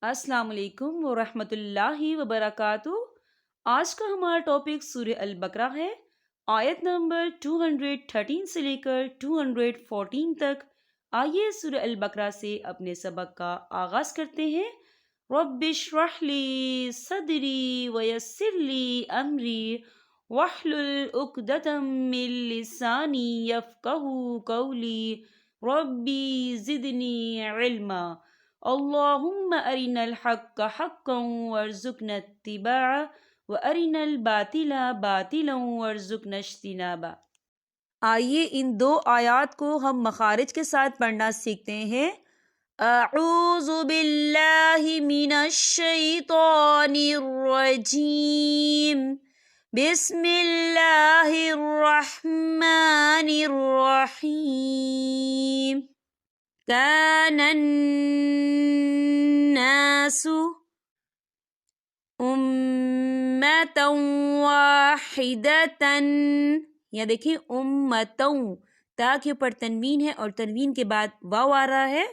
السلام علیکم ورحمۃ اللہ وبرکاتہ۔ آج کا ہمارا ٹاپک سورہ البقرہ ہے۔ آیت نمبر 213 سے لے کر 214 تک۔ آئیے سورہ البقرہ سے اپنے سبق کا آغاز کرتے ہیں۔ رب اشرح لی صدری ویسر لی امری واحلل عقدۃ من لسانی یفقہوا قولی ربی زدنی علما۔ اللہم ارنا الحق حقا وارزقنا اتباعہ وارنا الباطل باطلا وارزقنا اجتنابہ۔ آئیے ان دو آیات کو ہم مخارج کے ساتھ پڑھنا سیکھتے ہیں۔ اعوذ باللہ من الشیطان الرجیم، بسم اللہ الرحمن الرحیم۔ کان الناس امتا واحدتا، یا دیکھیں امتوں، تا کے اوپر تنوین ہے اور تنوین کے بعد واو آ رہا ہے،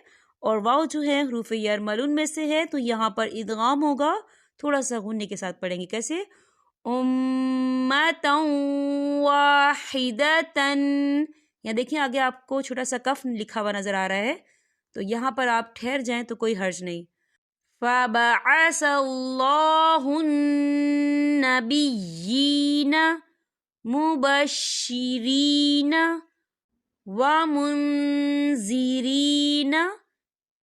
اور واو جو ہے حروف یرملون میں سے ہے، تو یہاں پر ادغام ہوگا، تھوڑا سا غننے کے ساتھ پڑھیں گے۔ کیسے؟ امتا واحدتا، یا دیکھیں آگے آپ کو چھوٹا سا کف لکھا ہوا نظر آ رہا ہے، تو یہاں پر آپ ٹھہر جائیں تو کوئی حرج نہیں۔ فَبَعَثَ اللَّهُ النَّبِيِّينَ مُبَشِّرِينَ وَمُنذِرِينَ،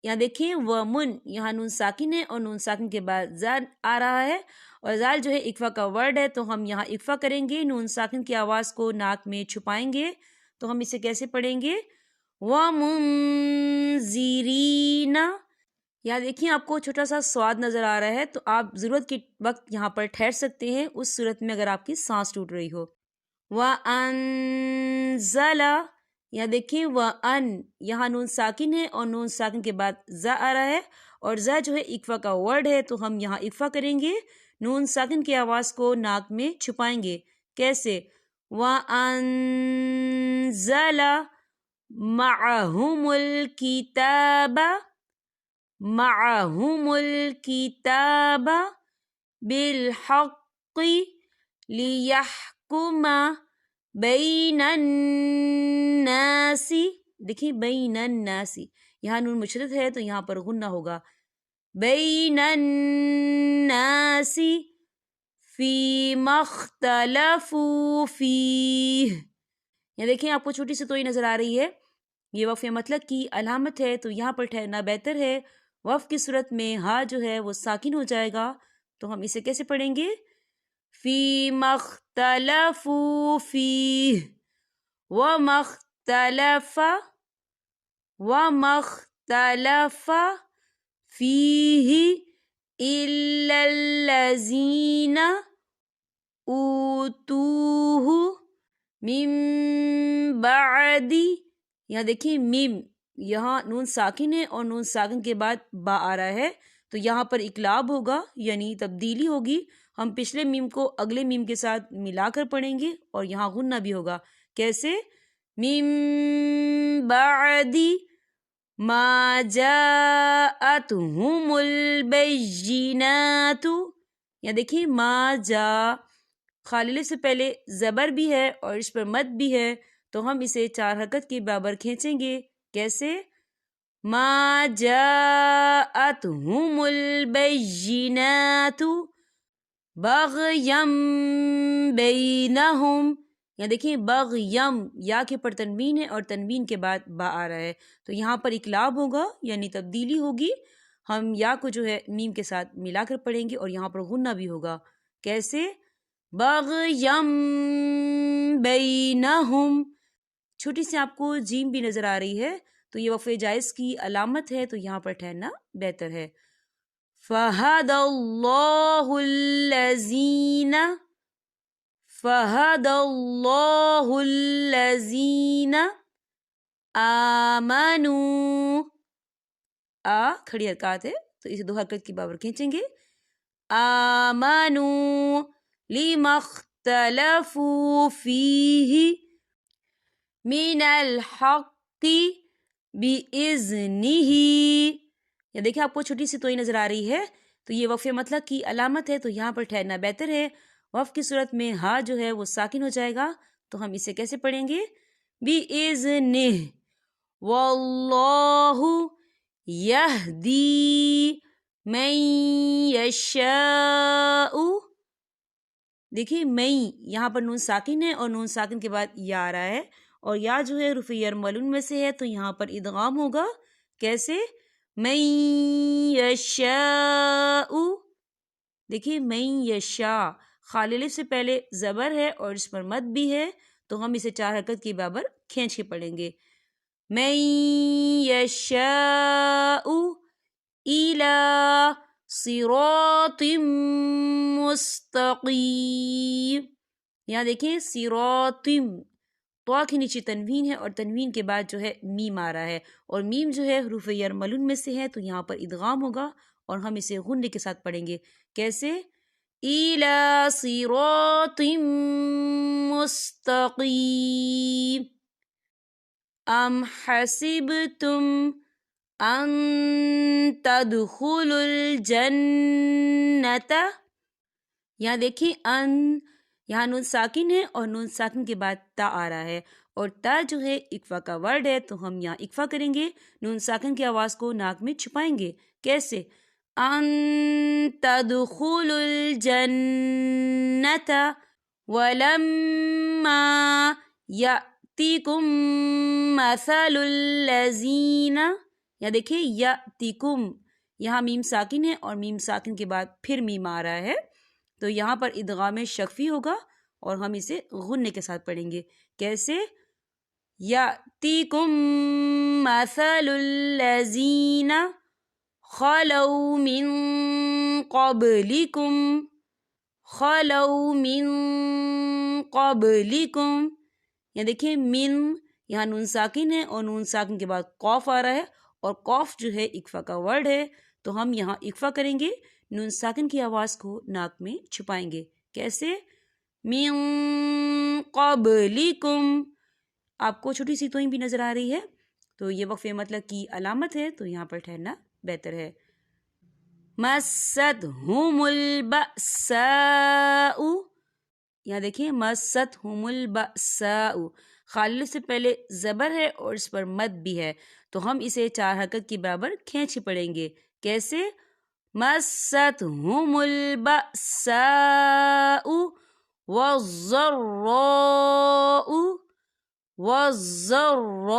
یہاں دیکھیں وَمُن، یہاں نون ساکن ہے اور نون ساکن کے بعد زال آ رہا ہے، اور زال جو ہے اکفا کا ورڈ ہے، تو ہم یہاں اکفا کریں گے، نون ساکن کی آواز کو ناک میں چھپائیں گے، تو ہم اسے کیسے پڑھیں گے؟ وَمُنذِرِينَ۔ یہاں دیکھیں آپ کو چھوٹا سا سواد نظر آ رہا ہے، تو آپ ضرورت کے وقت یہاں پر ٹھہر سکتے ہیں، اس صورت میں اگر آپ کی سانس ٹوٹ رہی ہو۔ وَأَنزَلَ، یہاں دیکھیں وَأَن، یہاں نون ساکن ہے اور نون ساکن کے بعد زا آ رہا ہے، اور زا جو ہے اکفا کا ورڈ ہے، تو ہم یہاں اکفا کریں گے، نون ساکن کی آواز کو ناک میں چھپائیں گے۔ کیسے؟ وَأَنزَلَ مَعَهُمُ الْكِتَابَ، مَعَهُمُ الْكِتَابَ بِالْحَقِّ لِيَحْكُمَ بَيْنَ النَّاسِ، دیکھیں بین الناس، یہاں نون مشدد ہے تو یہاں پر غنہ ہوگا، بین الناس فِيمَا اخْتَلَفُوا فِيهِ، یہاں دیکھیں آپ کو چھوٹی سی توئی نظر آ رہی ہے، یہ وقف مطلق کی علامت ہے، تو یہاں پر ٹھہرنا بہتر ہے۔ وقف کی صورت میں ہا جو ہے وہ ساکن ہو جائے گا، تو ہم اسے کیسے پڑھیں گے؟ فِيمَا اخْتَلَفُوا فِيهِ وَمَا اخْتَلَفَ فِيهِ إِلَّا الَّذِينَ أُوتُوهُ مِن بَعْدِ، یہاں دیکھیں میم، یہاں نون ساکن ہے اور نون ساکن کے بعد با آ رہا ہے، تو یہاں پر اقلاب ہوگا، یعنی تبدیلی ہوگی، ہم پچھلے میم کو اگلے میم کے ساتھ ملا کر پڑھیں گے، اور یہاں غنہ بھی ہوگا۔ کیسے؟ من بعد ما جاءتهم البینات، یا دیکھیں ما جا، خاللے سے پہلے زبر بھی ہے اور اس پر مد بھی ہے، تو ہم اسے 4 حرکت کے برابر کھینچیں گے۔ کیسے؟ ما جاءتهم البینات بغیم بینہم، یا دیکھیں بغیم، یا کے پر تنوین ہے اور تنوین کے بعد با آ رہا ہے، تو یہاں پر اقلاب ہوگا، یعنی تبدیلی ہوگی، ہم یا کو جو ہے میم کے ساتھ ملا کر پڑھیں گے، اور یہاں پر غنہ بھی ہوگا۔ کیسے؟ بغیم بینہم۔ چھوٹی سی آپ کو جیم بھی نظر آ رہی ہے، تو یہ وقف جائز کی علامت ہے، تو یہاں پر ٹھہرنا بہتر ہے۔ فَهَدَى اللَّهُ الَّذِينَ آمَنُوا، آ کھڑی حرکات ہے، تو اسے 2 حرکت کی برابر کھینچیں گے۔ آمَنُوا لِمَا اخْتَلَفُوا فِيهِ مِنَ الْحَقِّ بِإِذْنِهِ، یا دیکھیں آپ کو چھوٹی سی توئی نظر آ رہی ہے، تو یہ وقف مطلق کی علامت ہے، تو یہاں پر ٹھہرنا بہتر ہے۔ وقف کی صورت میں ہا جو ہے وہ ساکن ہو جائے گا، تو ہم اسے کیسے پڑھیں گے؟ بِإِذْنِهِ وَاللَّهُ يَهْدِي مَن يَشَاءُ۔ دیکھیے مئی، یہاں پر نون ساکن ہے اور نون ساکن کے بعد یا آ رہا ہے، اور یا جو ہے حروف یرملون میں سے ہے، تو یہاں پر ادغام ہوگا۔ کیسے؟ من یشاء۔ دیکھیے من یشاء، خالی الف سے پہلے زبر ہے اور اس پر مد بھی ہے، تو ہم اسے 4 حرکت کے برابر کھینچ کے پڑھیں گے۔ من یشاء الی صراط مستقیم۔ یہاں دیکھیں صراطم، تو کے نیچے تنوین ہے اور تنوین کے بعد جو ہے میم آ رہا ہے، اور میم جو ہے حروف یرملون میں سے ہے، تو یہاں پر ادغام ہوگا اور ہم اسے غنّے کے ساتھ پڑھیں گے۔ کیسے؟ الی صراط مستقیم۔ ام حسبتم ان تدخلوا الجنۃ۔ یہاں دیکھیں ان، یہاں نون ساکن ہے اور نون ساکن کے بعد تا آ رہا ہے، اور تا جو ہے اکفا کا ورڈ ہے، تو ہم یہاں اکفا کریں گے، نون ساکن کی آواز کو ناک میں چھپائیں گے۔ کیسے؟ ان تدخلوا الجنۃ ولما یأتکم مثل الذین۔ یا دیکھیں یأتکم، یہاں میم ساکن ہے اور میم ساکن کے بعد پھر میم آ رہا ہے، تو یہاں پر ادغام شفوی ہوگا اور ہم اسے غنّے کے ساتھ پڑھیں گے۔ کیسے؟ یأتیکم مثل الذین خلوا من قبلکم، خلوا من قبلکم۔ یہاں دیکھیں من، یہاں نون ساکن ہے اور نون ساکن کے بعد قوف آ رہا ہے، اور قوف جو ہے اکفا کا ورڈ ہے، تو ہم یہاں اکفا کریں گے، نون ساکن کی آواز کو ناک میں چھپائیں گے۔ کیسے؟ من قبلکم۔ آپ کو چھوٹی سی توئی بھی نظر آ رہی ہے، تو یہ وقف مطلق کی علامت ہے، تو یہاں پر ٹھہرنا بہتر ہے۔ مستہم البأساء۔ یہاں دیکھیں مستہم البأساء، خالی الف سے پہلے زبر ہے اور اس پر مد بھی ہے، تو ہم اسے 4 حرکت کے برابر کھینچ کے پڑھیں گے۔ کیسے؟ مستہم البأساء والضراء، والضراء۔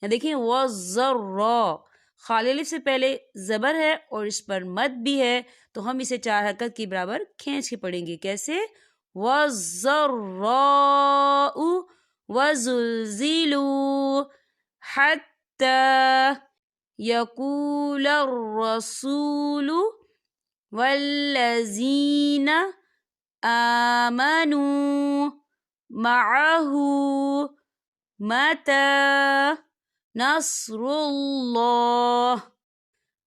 یہاں دیکھیں والضراء، خالی الف سے پہلے زبر ہے اور اس پر مد بھی ہے، تو ہم اسے 4 حرکت کے برابر کھینچ کے پڑھیں گے۔ کیسے؟ والضراء وزلزلوا حتى يقول الرسول والذین آمنوا معه متى نصر اللہ۔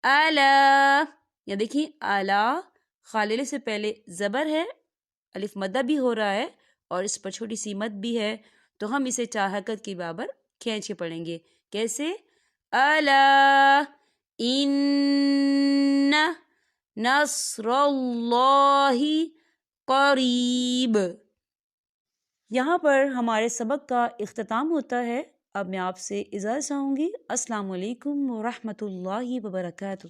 الا، یا دیکھیں الا، خالی الف سے پہلے زبر ہے، الف مدہ بھی ہو رہا ہے اور اس پر چھوٹی سی مد بھی ہے، تو ہم اسے 4 حرکت کے برابر کھینچ کے پڑھیں گے۔ کیسے؟ الا ان نصر اللہ قریب۔ یہاں پر ہمارے سبق کا اختتام ہوتا ہے۔ اب میں آپ سے اجازت چاہوں گی۔ السلام علیکم ورحمۃ اللہ وبرکاتہ۔